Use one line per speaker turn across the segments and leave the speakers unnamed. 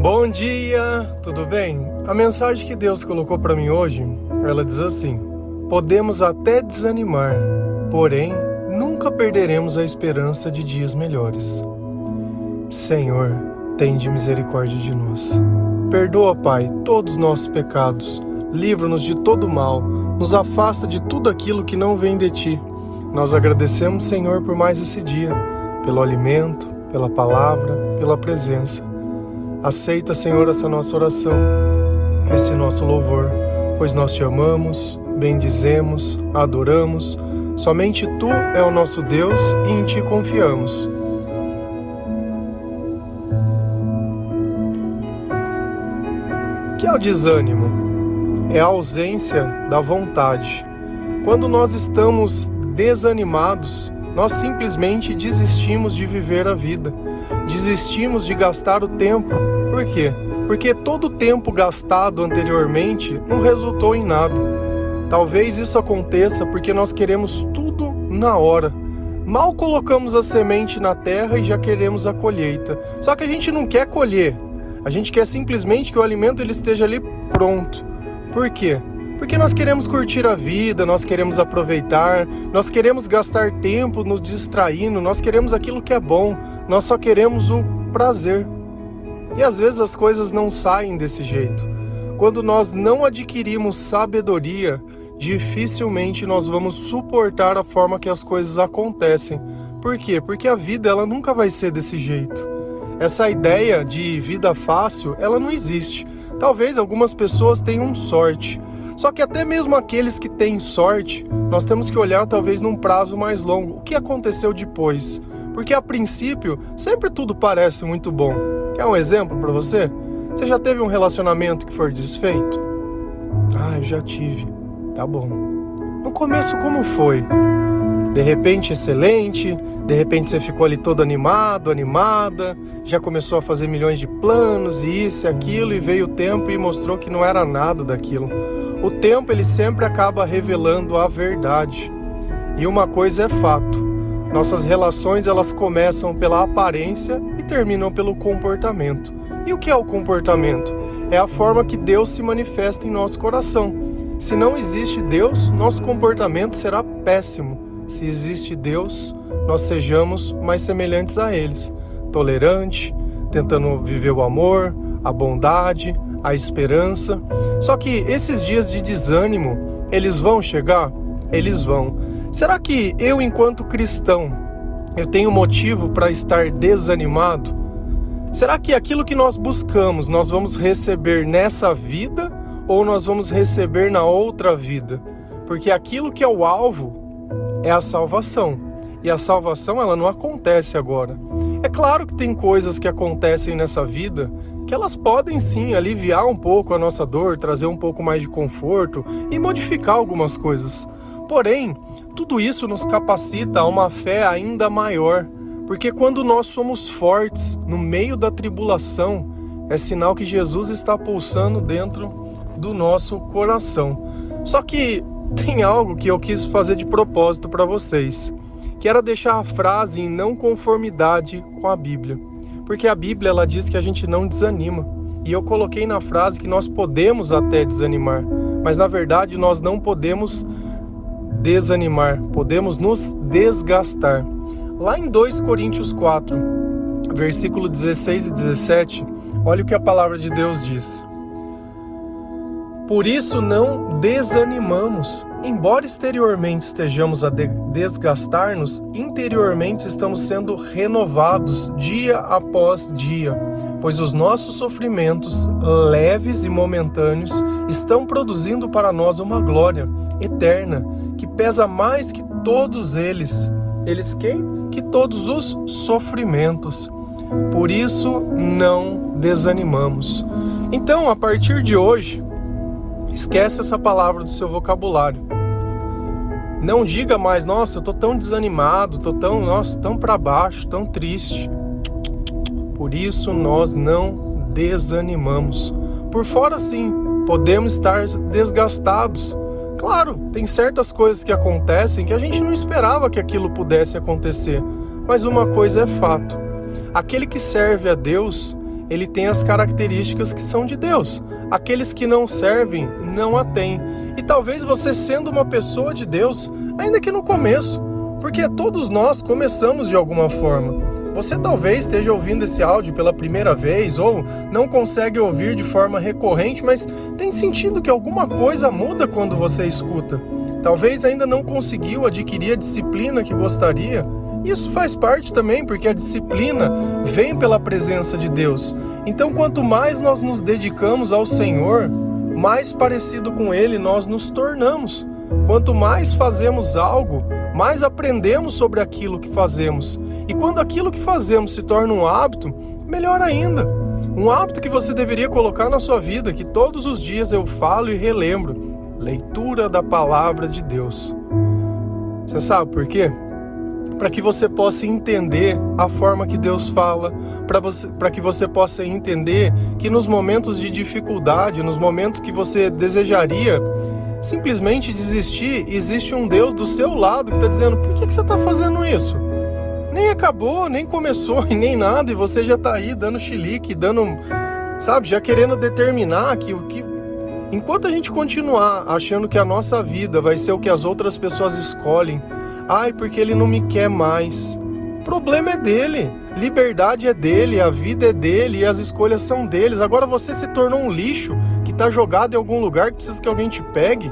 Bom dia, tudo bem? A mensagem que Deus colocou para mim hoje, ela diz assim: podemos até desanimar, porém nunca perderemos a esperança de dias melhores. Senhor, tende misericórdia de nós. Perdoa, Pai, todos os nossos pecados, livra-nos de todo mal, nos afasta de tudo aquilo que não vem de Ti. Nós agradecemos, Senhor, por mais esse dia, pelo alimento, pela palavra, pela presença. Aceita, Senhor, essa nossa oração, esse nosso louvor, pois nós Te amamos, bendizemos, adoramos. Somente Tu é o nosso Deus e em Ti confiamos. O que é o desânimo? É a ausência da vontade. Quando nós estamos desanimados, nós simplesmente desistimos de viver a vida. Desistimos de gastar o tempo. Por quê? Porque todo o tempo gastado anteriormente não resultou em nada. Talvez isso aconteça porque nós queremos tudo na hora. Mal colocamos a semente na terra e já queremos a colheita. Só que a gente não quer colher. A gente quer simplesmente que o alimento ele esteja ali pronto. Por quê? Porque nós queremos curtir a vida, nós queremos aproveitar, nós queremos gastar tempo nos distraindo, nós queremos aquilo que é bom, nós só queremos o prazer. E às vezes as coisas não saem desse jeito. Quando nós não adquirimos sabedoria, dificilmente nós vamos suportar a forma que as coisas acontecem. Por quê? Porque a vida ela nunca vai ser desse jeito. Essa ideia de vida fácil, ela não existe. Talvez algumas pessoas tenham sorte. Só que até mesmo aqueles que têm sorte, nós temos que olhar talvez num prazo mais longo. O que aconteceu depois? Porque a princípio, sempre tudo parece muito bom. Quer um exemplo para você? Você já teve um relacionamento que foi desfeito? Ah, eu já tive. Tá bom. No começo como foi? De repente excelente, de repente você ficou ali todo animado, animada, já começou a fazer milhões de planos e isso e aquilo, e veio o tempo e mostrou que não era nada daquilo. O tempo ele sempre acaba revelando a verdade. E uma coisa é fato: nossas relações elas começam pela aparência e terminam pelo comportamento. E o que é o comportamento? É a forma que Deus se manifesta em nosso coração. Se não existe Deus, nosso comportamento será péssimo. Se existe Deus, nós sejamos mais semelhantes a eles. Tolerante, tentando viver o amor, a bondade, a esperança. Só que esses dias de desânimo, eles vão chegar? Eles vão. Será que eu, enquanto cristão, eu tenho motivo para estar desanimado? Será que aquilo que nós buscamos, nós vamos receber nessa vida ou nós vamos receber na outra vida? Porque aquilo que é o alvo é a salvação. E a salvação, ela não acontece agora. É claro que tem coisas que acontecem nessa vida que elas podem sim aliviar um pouco a nossa dor, trazer um pouco mais de conforto e modificar algumas coisas. Porém, tudo isso nos capacita a uma fé ainda maior, porque quando nós somos fortes no meio da tribulação, é sinal que Jesus está pulsando dentro do nosso coração. Só que tem algo que eu quis fazer de propósito para vocês, que era deixar a frase em não conformidade com a Bíblia. Porque a Bíblia ela diz que a gente não desanima. E eu coloquei na frase que nós podemos até desanimar, mas na verdade nós não podemos desanimar, podemos nos desgastar. Lá em 2 Coríntios 4, versículo 16 e 17, olha o que a palavra de Deus diz. Por isso não desanimamos. Embora exteriormente estejamos a desgastar-nos, interiormente estamos sendo renovados dia após dia, pois os nossos sofrimentos, leves e momentâneos, estão produzindo para nós uma glória eterna, que pesa mais que todos eles. Eles quem? Que todos os sofrimentos. Por isso não desanimamos. Então, a partir de hoje, esquece essa palavra do seu vocabulário. Não diga mais, nossa, eu tô tão desanimado, tão para baixo, tão triste. Por isso nós não desanimamos. Por fora sim, podemos estar desgastados. Claro, tem certas coisas que acontecem que a gente não esperava que aquilo pudesse acontecer. Mas uma coisa é fato: aquele que serve a Deus, ele tem as características que são de Deus. Aqueles que não servem, não a têm. E talvez você sendo uma pessoa de Deus, ainda que no começo, porque todos nós começamos de alguma forma. Você talvez esteja ouvindo esse áudio pela primeira vez ou não consegue ouvir de forma recorrente, mas tem sentido que alguma coisa muda quando você escuta. Talvez ainda não conseguiu adquirir a disciplina que gostaria. Isso faz parte também, porque a disciplina vem pela presença de Deus. Então, quanto mais nós nos dedicamos ao Senhor, mais parecido com Ele nós nos tornamos. Quanto mais fazemos algo, mais aprendemos sobre aquilo que fazemos. E quando aquilo que fazemos se torna um hábito, melhor ainda. Um hábito que você deveria colocar na sua vida, que todos os dias eu falo e relembro. Leitura da Palavra de Deus. Você sabe por quê? Para que você possa entender a forma que Deus fala, para que você possa entender que nos momentos de dificuldade, nos momentos que você desejaria simplesmente desistir, existe um Deus do seu lado que está dizendo: por que você está fazendo isso? Nem acabou, nem começou e nem nada, e você já está aí dando chilique, já querendo determinar que o que... Enquanto a gente continuar achando que a nossa vida vai ser o que as outras pessoas escolhem, porque ele não me quer mais. O problema é dele, liberdade é dele, a vida é dele e as escolhas são deles. Agora você se tornou um lixo que está jogado em algum lugar que precisa que alguém te pegue.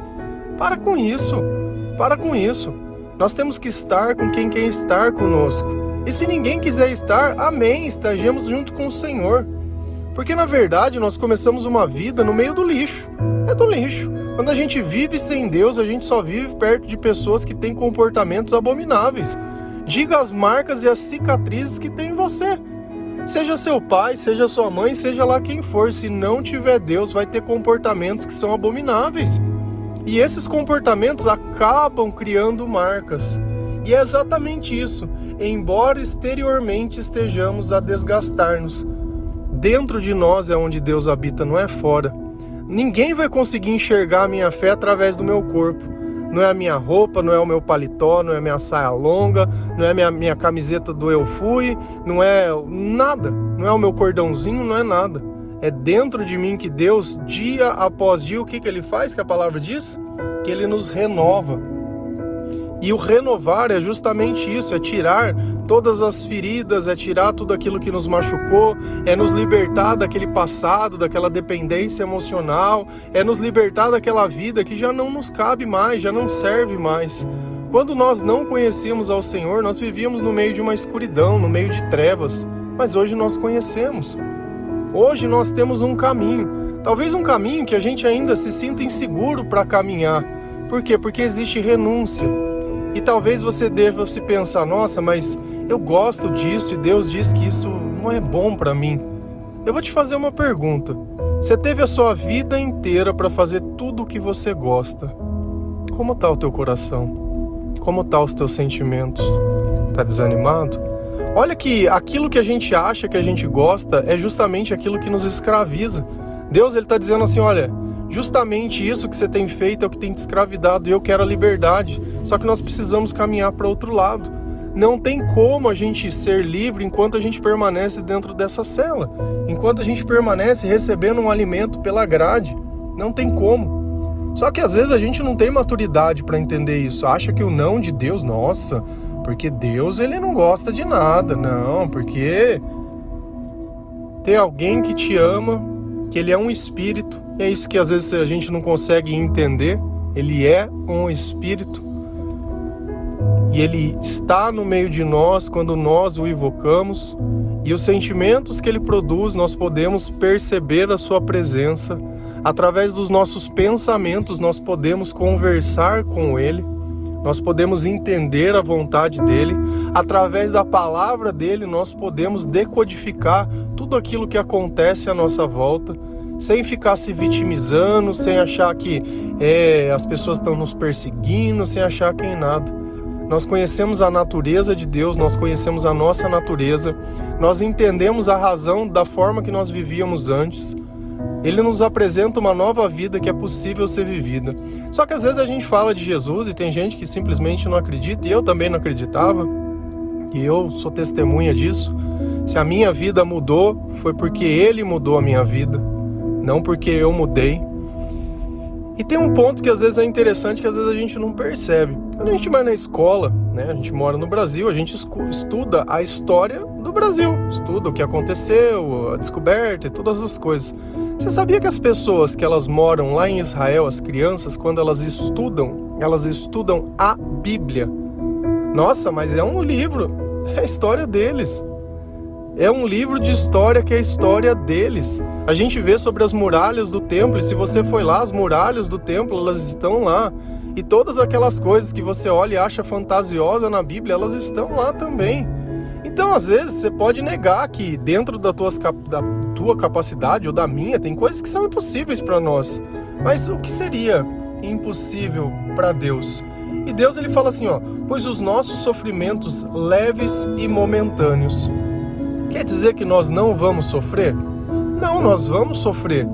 Para com isso. Nós temos que estar com quem quer estar conosco. E se ninguém quiser estar, amém, estejamos junto com o Senhor. Porque na verdade nós começamos uma vida no meio do lixo. É do lixo. Quando a gente vive sem Deus, a gente só vive perto de pessoas que têm comportamentos abomináveis. Diga as marcas e as cicatrizes que tem em você. Seja seu pai, seja sua mãe, seja lá quem for, se não tiver Deus, vai ter comportamentos que são abomináveis. E esses comportamentos acabam criando marcas. E é exatamente isso. Embora exteriormente estejamos a desgastar-nos, dentro de nós é onde Deus habita, não é fora. Ninguém vai conseguir enxergar a minha fé através do meu corpo. Não é a minha roupa, não é o meu paletó, não é a minha saia longa, não é a minha camiseta do Eu Fui, não é nada. Não é o meu cordãozinho, não é nada. É dentro de mim que Deus, dia após dia, o que Ele faz, que a palavra diz? Que Ele nos renova. E o renovar é justamente isso, é tirar todas as feridas, é tirar tudo aquilo que nos machucou, é nos libertar daquele passado, daquela dependência emocional, é nos libertar daquela vida que já não nos cabe mais, já não serve mais. Quando nós não conhecíamos ao Senhor, nós vivíamos no meio de uma escuridão, no meio de trevas, mas hoje nós conhecemos. Hoje nós temos um caminho, talvez um caminho que a gente ainda se sinta inseguro para caminhar. Por quê? Porque existe renúncia. E talvez você deva se pensar: nossa, mas eu gosto disso e Deus diz que isso não é bom para mim. Eu vou te fazer uma pergunta. Você teve a sua vida inteira para fazer tudo o que você gosta. Como está o teu coração? Como estão os teus sentimentos? Está desanimado? Olha que aquilo que a gente acha que a gente gosta é justamente aquilo que nos escraviza. Deus está dizendo assim: olha, justamente isso que você tem feito é o que tem te escravidado e eu quero a liberdade. Só que nós precisamos caminhar para outro lado. Não tem como a gente ser livre enquanto a gente permanece dentro dessa cela. Enquanto a gente permanece recebendo um alimento pela grade. Não tem como. Só que às vezes a gente não tem maturidade para entender isso. Acha que o não de Deus, nossa, porque Deus ele não gosta de nada. Não, porque tem alguém que te ama, que ele é um espírito. É isso que às vezes a gente não consegue entender. Ele é um espírito. E ele está no meio de nós quando nós o invocamos. E os sentimentos que ele produz, nós podemos perceber a sua presença. Através dos nossos pensamentos, nós podemos conversar com ele. Nós podemos entender a vontade dele. Através da palavra dele, nós podemos decodificar tudo aquilo que acontece à nossa volta, sem ficar se vitimizando, sem achar que as pessoas estão nos perseguindo, sem achar que é nada. Nós conhecemos a natureza de Deus, nós conhecemos a nossa natureza, nós entendemos a razão da forma que nós vivíamos antes. Ele nos apresenta uma nova vida que é possível ser vivida. Só que às vezes a gente fala de Jesus e tem gente que simplesmente não acredita, e eu também não acreditava, e eu sou testemunha disso. Se a minha vida mudou, foi porque Ele mudou a minha vida, não porque eu mudei. E tem um ponto que às vezes é interessante, que às vezes a gente não percebe. Quando a gente vai na escola, né, a gente mora no Brasil, a gente estuda a história do Brasil, estuda o que aconteceu, a descoberta e todas as coisas. Você sabia que as pessoas que elas moram lá em Israel, as crianças, quando elas estudam a Bíblia? Nossa, mas é um livro, é a história deles. É um livro de história que é a história deles. A gente vê sobre as muralhas do templo, e se você foi lá, as muralhas do templo, elas estão lá. E todas aquelas coisas que você olha e acha fantasiosa na Bíblia, elas estão lá também. Então, às vezes, você pode negar que dentro da tua capacidade ou da minha, tem coisas que são impossíveis para nós. Mas o que seria impossível para Deus? E Deus, ele fala assim, pois os nossos sofrimentos leves e momentâneos. Quer dizer que nós não vamos sofrer? Não, nós vamos sofrer.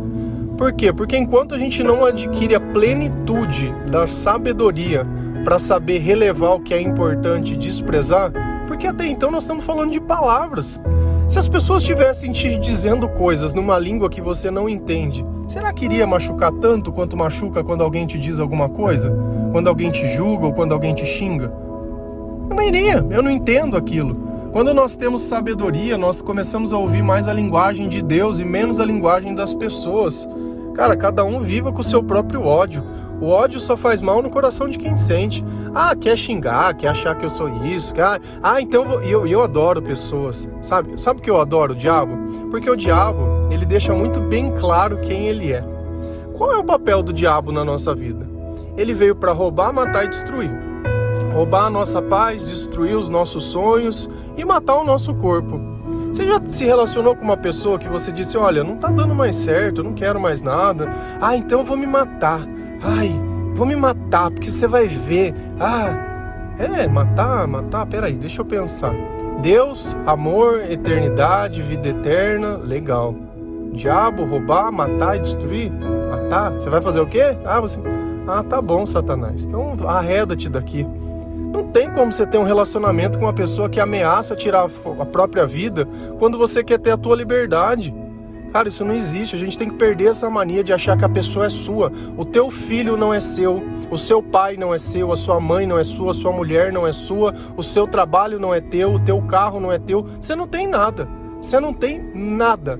Por quê? Porque enquanto a gente não adquire a plenitude da sabedoria para saber relevar o que é importante e desprezar, porque até então nós estamos falando de palavras. Se as pessoas estivessem te dizendo coisas numa língua que você não entende, será que iria machucar tanto quanto machuca quando alguém te diz alguma coisa? Quando alguém te julga ou quando alguém te xinga? Não iria, eu não entendo aquilo. Quando nós temos sabedoria, nós começamos a ouvir mais a linguagem de Deus e menos a linguagem das pessoas. Cara, cada um viva com o seu próprio ódio. O ódio só faz mal no coração de quem sente. Quer xingar, quer achar que eu sou isso. Então eu adoro pessoas. Sabe por que eu adoro o diabo? Porque o diabo, ele deixa muito bem claro quem ele é. Qual é o papel do diabo na nossa vida? Ele veio para roubar, matar e destruir. Roubar a nossa paz, destruir os nossos sonhos e matar o nosso corpo. Você já se relacionou com uma pessoa que você disse, olha, não tá dando mais certo, eu não quero mais nada. Então eu vou me matar. Vou me matar, porque você vai ver. Matar, peraí, deixa eu pensar. Deus, amor, eternidade, vida eterna, legal. Diabo, roubar, matar e destruir? Matar? Você vai fazer o quê? Tá bom, Satanás, então arreda-te daqui. Não tem como você ter um relacionamento com uma pessoa que ameaça tirar a própria vida quando você quer ter a tua liberdade. Cara, isso não existe. A gente tem que perder essa mania de achar que a pessoa é sua. O teu filho não é seu, o seu pai não é seu, a sua mãe não é sua, a sua mulher não é sua, o seu trabalho não é teu, o teu carro não é teu. Você não tem nada. Você não tem nada.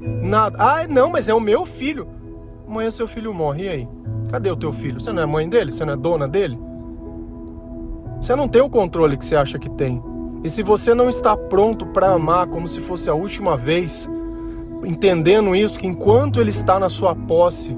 Não, mas é o meu filho. Amanhã seu filho morre, e aí? Cadê o teu filho? Você não é mãe dele? Você não é dona dele? Você não tem o controle que você acha que tem. E se você não está pronto para amar como se fosse a última vez, entendendo isso, que enquanto ele está na sua posse,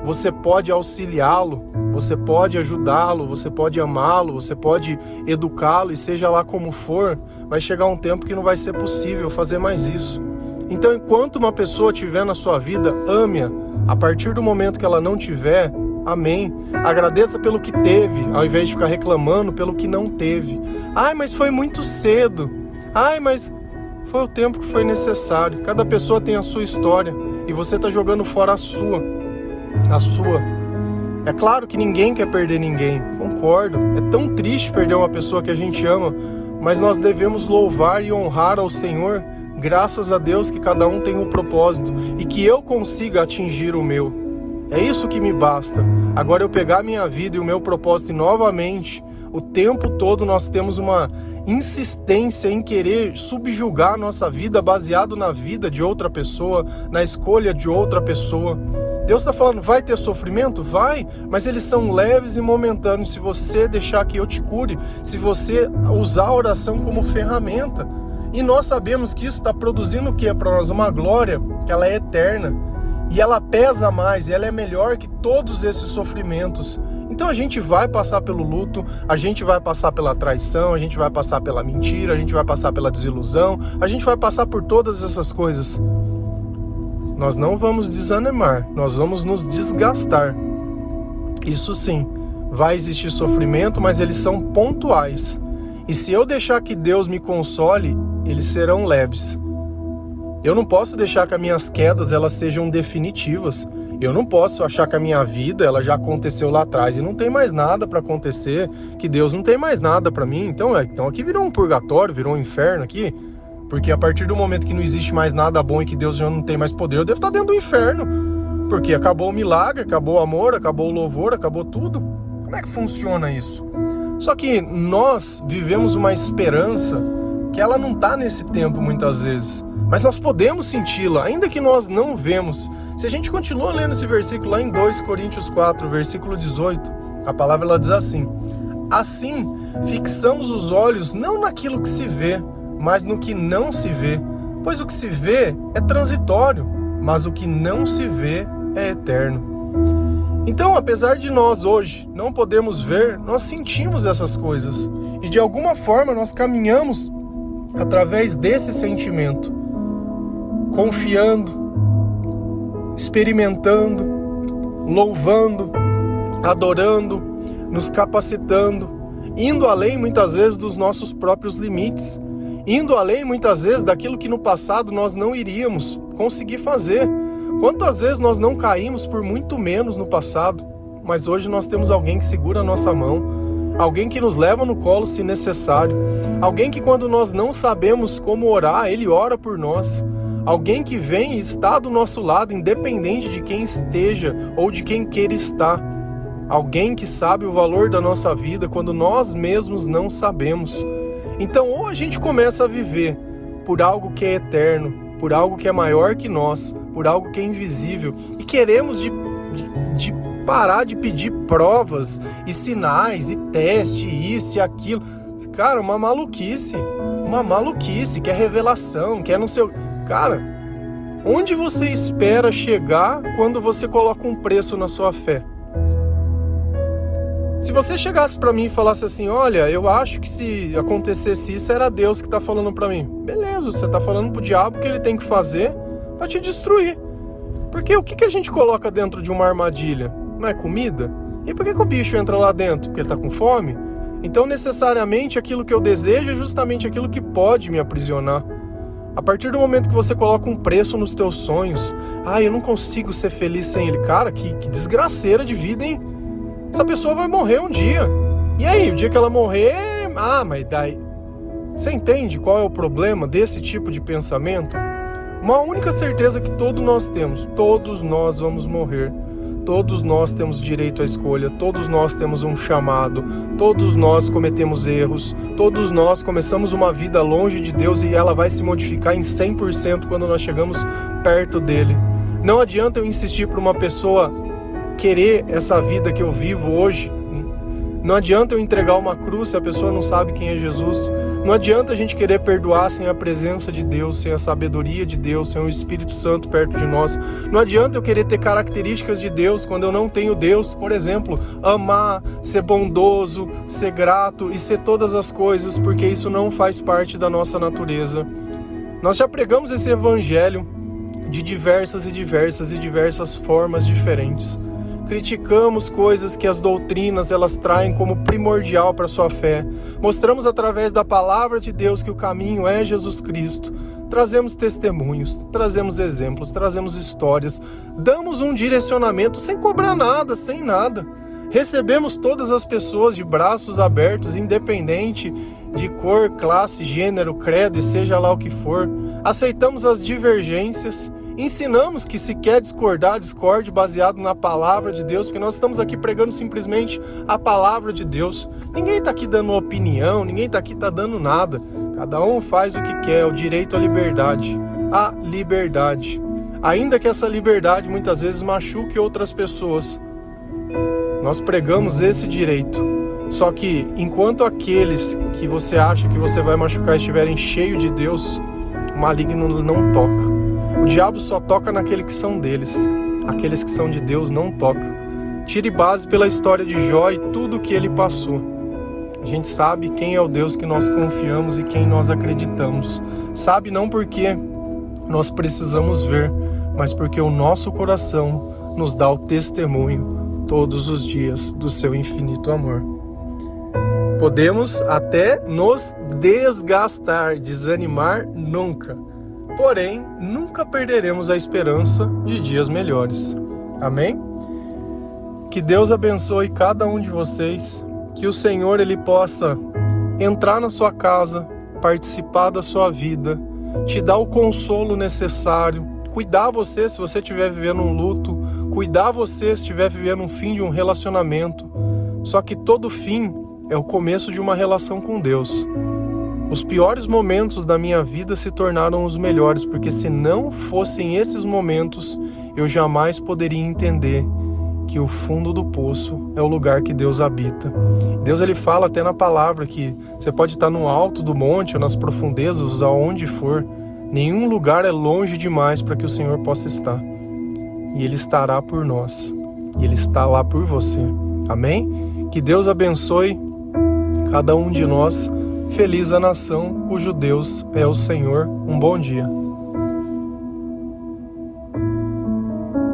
você pode auxiliá-lo, você pode ajudá-lo, você pode amá-lo, você pode educá-lo, e seja lá como for, vai chegar um tempo que não vai ser possível fazer mais isso. Então, enquanto uma pessoa estiver na sua vida, ame-a. A partir do momento que ela não tiver, amém. Agradeça pelo que teve, ao invés de ficar reclamando pelo que não teve. Mas foi muito cedo. Mas foi o tempo que foi necessário. Cada pessoa tem a sua história e você está jogando fora a sua. É claro que ninguém quer perder ninguém, concordo. É tão triste perder uma pessoa que a gente ama, mas nós devemos louvar e honrar ao Senhor, graças a Deus que cada um tem um propósito e que eu consiga atingir o meu. É isso que me basta. Agora eu pegar a minha vida e o meu propósito e novamente, o tempo todo nós temos uma insistência em querer subjugar a nossa vida baseado na vida de outra pessoa, na escolha de outra pessoa. Deus está falando, vai ter sofrimento? Vai, mas eles são leves e momentâneos se você deixar que eu te cure, se você usar a oração como ferramenta. E nós sabemos que isso está produzindo o que? Para nós uma glória, que ela é eterna. E ela pesa mais, e ela é melhor que todos esses sofrimentos. Então a gente vai passar pelo luto, a gente vai passar pela traição, a gente vai passar pela mentira, a gente vai passar pela desilusão, a gente vai passar por todas essas coisas. Nós não vamos desanimar, nós vamos nos desgastar. Isso sim, vai existir sofrimento, mas eles são pontuais. E se eu deixar que Deus me console, eles serão leves. Eu não posso deixar que as minhas quedas elas sejam definitivas. Eu não posso achar que a minha vida ela já aconteceu lá atrás e não tem mais nada para acontecer, que Deus não tem mais nada para mim. Então aqui virou um purgatório, virou um inferno aqui. Porque a partir do momento que não existe mais nada bom e que Deus já não tem mais poder, eu devo estar dentro do inferno. Porque acabou o milagre, acabou o amor, acabou o louvor, acabou tudo. Como é que funciona isso? Só que nós vivemos uma esperança que ela não está nesse tempo muitas vezes. Mas nós podemos senti-la, ainda que nós não vemos. Se a gente continua lendo esse versículo lá em 2 Coríntios 4, versículo 18, a palavra ela diz assim: assim, fixamos os olhos não naquilo que se vê, mas no que não se vê. Pois o que se vê é transitório, mas o que não se vê é eterno. Então, apesar de nós hoje não podermos ver, nós sentimos essas coisas. E de alguma forma nós caminhamos através desse sentimento, confiando, experimentando, louvando, adorando, nos capacitando, indo além muitas vezes dos nossos próprios limites, indo além muitas vezes daquilo que no passado nós não iríamos conseguir fazer. Quantas vezes nós não caímos por muito menos no passado, mas hoje nós temos alguém que segura a nossa mão, alguém que nos leva no colo se necessário, alguém que quando nós não sabemos como orar, ele ora por nós, alguém que vem e está do nosso lado, independente de quem esteja ou de quem queira estar, alguém que sabe o valor da nossa vida quando nós mesmos não sabemos. Então, ou a gente começa a viver por algo que é eterno, por algo que é maior que nós, por algo que é invisível, e queremos de parar de pedir provas e sinais e teste, isso e aquilo. Cara, uma maluquice, quer revelação, quer não sei. Cara, onde você espera chegar quando você coloca um preço na sua fé? Se você chegasse pra mim e falasse assim, olha, eu acho que se acontecesse isso, era Deus que tá falando pra mim. Beleza, você tá falando pro diabo que ele tem que fazer pra te destruir. Porque o que a gente coloca dentro de uma armadilha? Não é comida? E por que o bicho entra lá dentro? Porque ele tá com fome? Então, necessariamente, aquilo que eu desejo é justamente aquilo que pode me aprisionar. A partir do momento que você coloca um preço nos teus sonhos, eu não consigo ser feliz sem ele. Cara, que desgraceira de vida, hein? Essa pessoa vai morrer um dia. E aí, o dia que ela morrer... mas daí... Você entende qual é o problema desse tipo de pensamento? Uma única certeza que todos nós temos. Todos nós vamos morrer. Todos nós temos direito à escolha. Todos nós temos um chamado. Todos nós cometemos erros. Todos nós começamos uma vida longe de Deus e ela vai se modificar em 100% quando nós chegamos perto dele. Não adianta eu insistir para uma pessoa querer essa vida que eu vivo hoje. Não adianta eu entregar uma cruz se a pessoa não sabe quem é Jesus. Não adianta a gente querer perdoar sem a presença de Deus, sem a sabedoria de Deus, sem o Espírito Santo perto de nós. Não adianta eu querer ter características de Deus quando eu não tenho Deus. Por exemplo, amar, ser bondoso, ser grato e ser todas as coisas, porque isso não faz parte da nossa natureza. Nós já pregamos esse evangelho de diversas formas diferentes. Criticamos coisas que as doutrinas elas traem como primordial para a sua fé. Mostramos através da palavra de Deus que o caminho é Jesus Cristo. Trazemos testemunhos, trazemos exemplos, trazemos histórias. Damos um direcionamento sem cobrar nada, sem nada. Recebemos todas as pessoas de braços abertos, independente de cor, classe, gênero, credo e seja lá o que for. Aceitamos as divergências. Ensinamos que se quer discordar, discorde baseado na palavra de Deus, porque nós estamos aqui pregando simplesmente a palavra de Deus. Ninguém está aqui dando opinião, ninguém está aqui dando nada. Cada um faz o que quer, o direito à liberdade. A liberdade. Ainda que essa liberdade muitas vezes machuque outras pessoas. Nós pregamos esse direito. Só que enquanto aqueles que você acha que você vai machucar estiverem cheios de Deus, o maligno não toca. O diabo só toca naqueles que são deles. Aqueles que são de Deus não toca. Tire base pela história de Jó e tudo o que ele passou. A gente sabe quem é o Deus que nós confiamos e quem nós acreditamos. Sabe não porque nós precisamos ver, mas porque o nosso coração nos dá o testemunho todos os dias do seu infinito amor. Podemos até nos desgastar, desanimar nunca. Porém, nunca perderemos a esperança de dias melhores. Amém? Que Deus abençoe cada um de vocês. Que o Senhor ele possa entrar na sua casa, participar da sua vida te dar o consolo necessário, cuidar você se você estiver vivendo um luto, cuidar você se estiver vivendo um fim de um relacionamento. Só que todo fim é o começo de uma relação com Deus. Os piores momentos da minha vida se tornaram os melhores, porque se não fossem esses momentos, eu jamais poderia entender que o fundo do poço é o lugar que Deus habita. Deus, ele fala até na palavra que você pode estar no alto do monte ou nas profundezas, aonde for, nenhum lugar é longe demais para que o Senhor possa estar. E Ele estará por nós. E Ele está lá por você. Amém? Que Deus abençoe cada um de nós. Feliz a nação cujo Deus é o Senhor. Um bom dia.